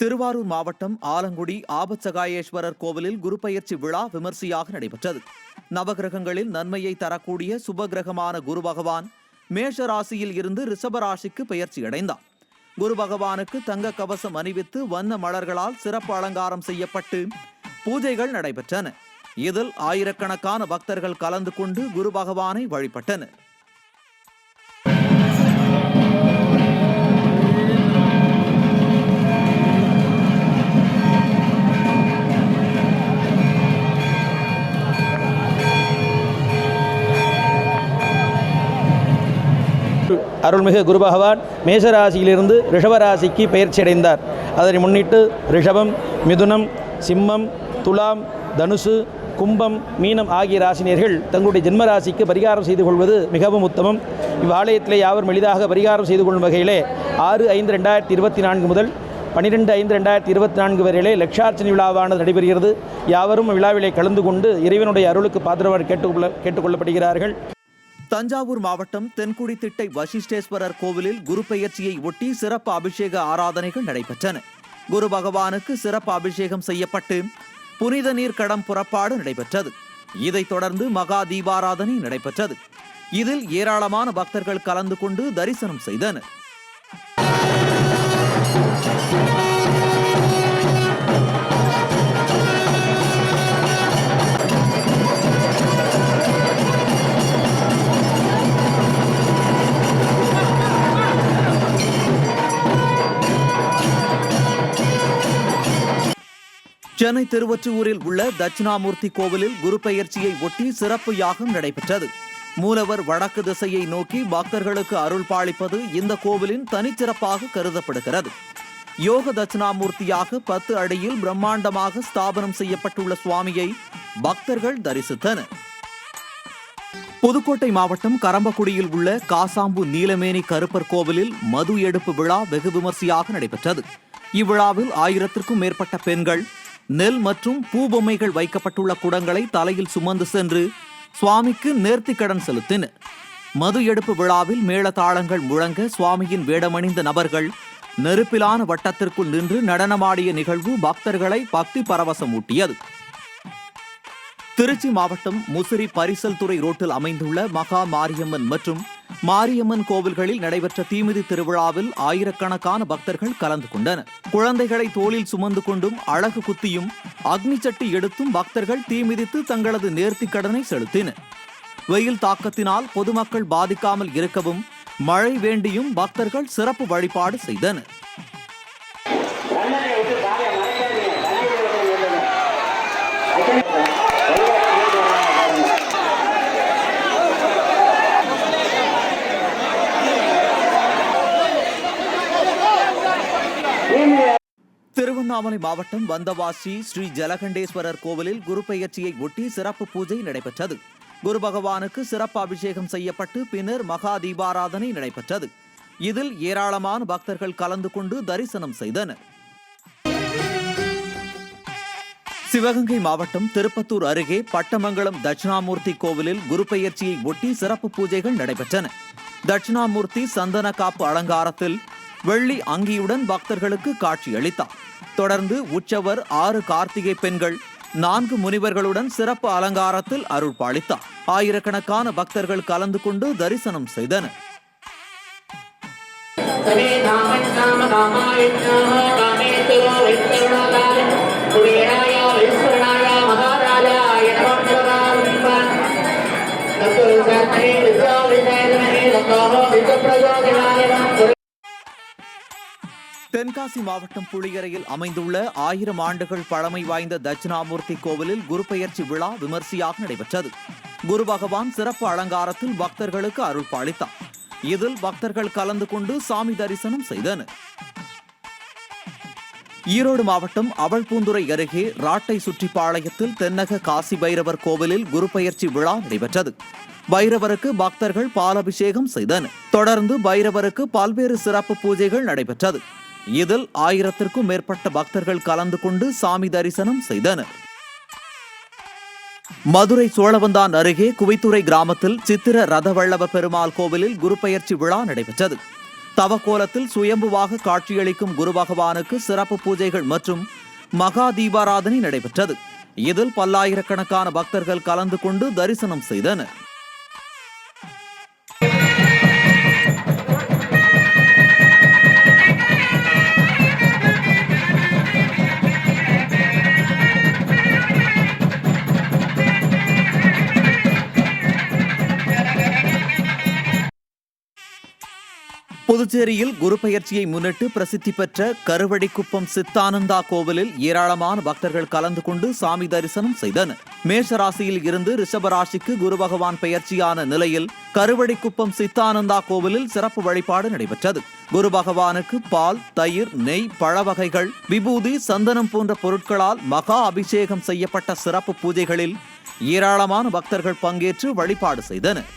திருவாரூர் மாவட்டம் ஆலங்குடி ஆபத்சகாயேஸ்வரர் கோவிலில் குருபெயர்ச்சி விழா விமர்சையாக நடைபெற்றது. நவகிரகங்களில் நன்மையை தரக்கூடிய சுபகிரகமான குரு பகவான் மேஷ ராசியில் இருந்து ரிஷப ராசிக்கு பெயர்ச்சி அடைந்தார். குரு பகவானுக்கு தங்க கவசம் அணிவித்து வண்ண மலர்களால் சிறப்பு அலங்காரம் செய்யப்பட்டு பூஜைகள் நடைபெற்றன. இதில் ஆயிரக்கணக்கான பக்தர்கள் கலந்து கொண்டு குரு பகவானை வழிபட்டனர். அருள்மிகு குரு பகவான் மேஷராசியிலிருந்து ரிஷபராசிக்கு பெயர்ச்சி அடைந்தார். அதனை முன்னிட்டு ரிஷபம், மிதுனம், சிம்மம், துலாம், தனுசு, கும்பம், மீனம் ஆகிய ராசினியர்கள் தங்களுடைய ஜென்மராசிக்கு பரிகாரம் செய்து கொள்வது மிகவும் உத்தமம். இவ்வாலயத்திலே யாவரும் எளிதாக பரிகாரம் செய்து கொள்ளும் வகையிலே 6/5/2024 முதல் 12/5/2024 வரையிலே லட்சார்ச்சனை விழாவானது நடைபெறுகிறது. யாவரும் விழாவிலே கலந்து கொண்டு இறைவனுடைய அருளுக்கு பாத்திரவாக கேட்டுக்கொள்ளப்படுகிறார்கள். தஞ்சாவூர் மாவட்டம் தென்குடித்திட்டை வசிஷ்டேஸ்வரர் கோவிலில் குரு பெயர்ச்சியை ஒட்டி சிறப்பு அபிஷேக ஆராதனைகள் நடைபெற்றன. குரு பகவானுக்கு சிறப்பு அபிஷேகம் செய்யப்பட்டு புனித நீர் கடம் புறப்பாடு நடைபெற்றது. இதைத் தொடர்ந்து மகா தீபாராதனை நடைபெற்றது. இதில் ஏராளமான பக்தர்கள் கலந்து கொண்டு தரிசனம் செய்தனர். சென்னை திருவொற்றியூரில் உள்ள தட்சிணாமூர்த்தி கோவிலில் குரு பெயர்ச்சியை ஒட்டி சிறப்பு யாகம் நடைபெற்றது. மூலவர் வடக்கு திசையை நோக்கி பக்தர்களுக்கு அருள் பாலிப்பது இந்த கோவிலின் தனிச்சிறப்பாக கருதப்படுகிறது. யோக தட்சிணாமூர்த்தியாக 10 அடியில் பிரம்மாண்டமாக ஸ்தாபனம் செய்யப்பட்டுள்ள சுவாமியை பக்தர்கள் தரிசித்தனர். புதுக்கோட்டை மாவட்டம் கரம்பக்குடியில் உள்ள காசாம்பு நீலமேனி கருப்பர் கோவிலில் மது எடுப்பு விழா வெகு விமர்சையாக நடைபெற்றது. இவ்விழாவில் 1000க்கும் மேற்பட்ட பெண்கள் நெல் மற்றும் பூ பொம்மைகள் வைக்கப்பட்டுள்ள குடங்களை தலையில் சுமந்து சென்று சுவாமிக்கு நேர்த்திக்கடன் செலுத்தினர். மது எடுப்பு விழாவில் மேளதாளங்கள் முழங்க சுவாமியின் வேடமணிந்த நபர்கள் நெருப்பிலான வட்டத்திற்குள் நின்று நடனமாடிய நிகழ்வு பக்தர்களை பக்தி பரவசமூட்டியது. திருச்சி மாவட்டம் முசிறி பரிசல் துறை ரோட்டில் அமைந்துள்ள மகா மாரியம்மன் மற்றும் மாரியம்மன் கோவில்களில் நடைபெற்ற தீமிதி திருவிழாவில் ஆயிரக்கணக்கான பக்தர்கள் கலந்து கொண்டனர். குழந்தைகளை தோளில் சுமந்து கொண்டும் அழகு குத்தியும் அக்னி சட்டி எடுத்தும் பக்தர்கள் தீமிதித்து தங்களது நேர்த்திக் கடனை செலுத்தினர். வெயில் தாக்கத்தினால் பொதுமக்கள் பாதிக்காமல் இருக்கவும் மழை வேண்டியும் பக்தர்கள் சிறப்பு வழிபாடு செய்தனர். திருவண்ணாமலை மாவட்டம் வந்தவாசி ஸ்ரீ ஜலகண்டேஸ்வரர் கோவிலில் குரு பெயர்ச்சியை ஒட்டி சிறப்பு பூஜை நடைபெற்றது. குரு பகவானுக்கு சிறப்பு அபிஷேகம் செய்யப்பட்டு பின்னர் மகா தீபாராதனை நடைபெற்றது. இதில் ஏராளமான பக்தர்கள் கலந்து கொண்டு தரிசனம் செய்தனர். சிவகங்கை மாவட்டம் திருப்பத்தூர் அருகே பட்டமங்கலம் தட்சிணாமூர்த்தி கோவிலில் குரு பெயர்ச்சியை ஒட்டி சிறப்பு பூஜைகள் நடைபெற்றன. தட்சிணாமூர்த்தி சந்தன காப்பு அலங்காரத்தில் வெள்ளி அங்கியுடன் பக்தர்களுக்கு காட்சியளித்தார். தொடர்ந்து உற்சவர் 6 கார்த்திகை பெண்கள் 4 முனிவர்களுடன் சிறப்பு அலங்காரத்தில் அருள் பாலித்தார். ஆயிரக்கணக்கான பக்தர்கள் கலந்து கொண்டு தரிசனம் செய்தனர். தென்காசி மாவட்டம் புளியரையில் அமைந்துள்ள 1000 ஆண்டுகள் பழமை வாய்ந்த தட்சிணாமூர்த்தி கோவிலில் குரு பெயர்ச்சி விழா விமர்சையாக நடைபெற்றது. குரு பகவான் சிறப்பு அலங்காரத்தில் பக்தர்களுக்கு அருள் பாலித்தார். இதில் பக்தர்கள் கலந்து கொண்டு சாமி தரிசனம் செய்தனர். ஈரோடு மாவட்டம் அவல்பூந்துறை அருகே ராட்டை சுற்றிப்பாளையத்தில் தென்னக காசி பைரவர் கோவிலில் குரு பெயர்ச்சி விழா நடைபெற்றது. பைரவருக்கு பக்தர்கள் பாலபிஷேகம் செய்தனர். தொடர்ந்து பைரவருக்கு பல்வேறு சிறப்பு பூஜைகள் நடைபெற்றது. இதில் 1000க்கும் மேற்பட்ட பக்தர்கள் கலந்து கொண்டு சாமி தரிசனம் செய்தனர். மதுரை சோழவந்தான் அருகே குவைத்துறை கிராமத்தில் சித்திர ரதவல்லவ பெருமாள் கோவிலில் குரு பெயர்ச்சி விழா நடைபெற்றது. தவக்கோலத்தில் சுயம்புவாக காட்சியளிக்கும் குரு பகவானுக்கு சிறப்பு பூஜைகள் மற்றும் மகா தீபாராதனை நடைபெற்றது. இதில் பல்லாயிரக்கணக்கான பக்தர்கள் கலந்து கொண்டு தரிசனம் செய்தனர். புதுச்சேரியில் குரு பெயர்ச்சியை முன்னிட்டு பிரசித்தி பெற்ற கருவடிக்குப்பம் சித்தானந்தா கோவிலில் ஏராளமான பக்தர்கள் கலந்து கொண்டு சாமி தரிசனம் செய்தனர். மேஷராசியில் இருந்து ரிஷபராசிக்கு குரு பகவான் பெயர்ச்சியான நிலையில் கருவடிக்குப்பம் சித்தானந்தா கோவிலில் சிறப்பு வழிபாடு நடைபெற்றது. குரு பகவானுக்கு பால், தயிர், நெய், பழ வகைகள், விபூதி, சந்தனம் போன்ற பொருட்களால் மகா அபிஷேகம் செய்யப்பட்ட சிறப்பு பூஜைகளில் ஏராளமான பக்தர்கள் பங்கேற்று வழிபாடு செய்தனர்.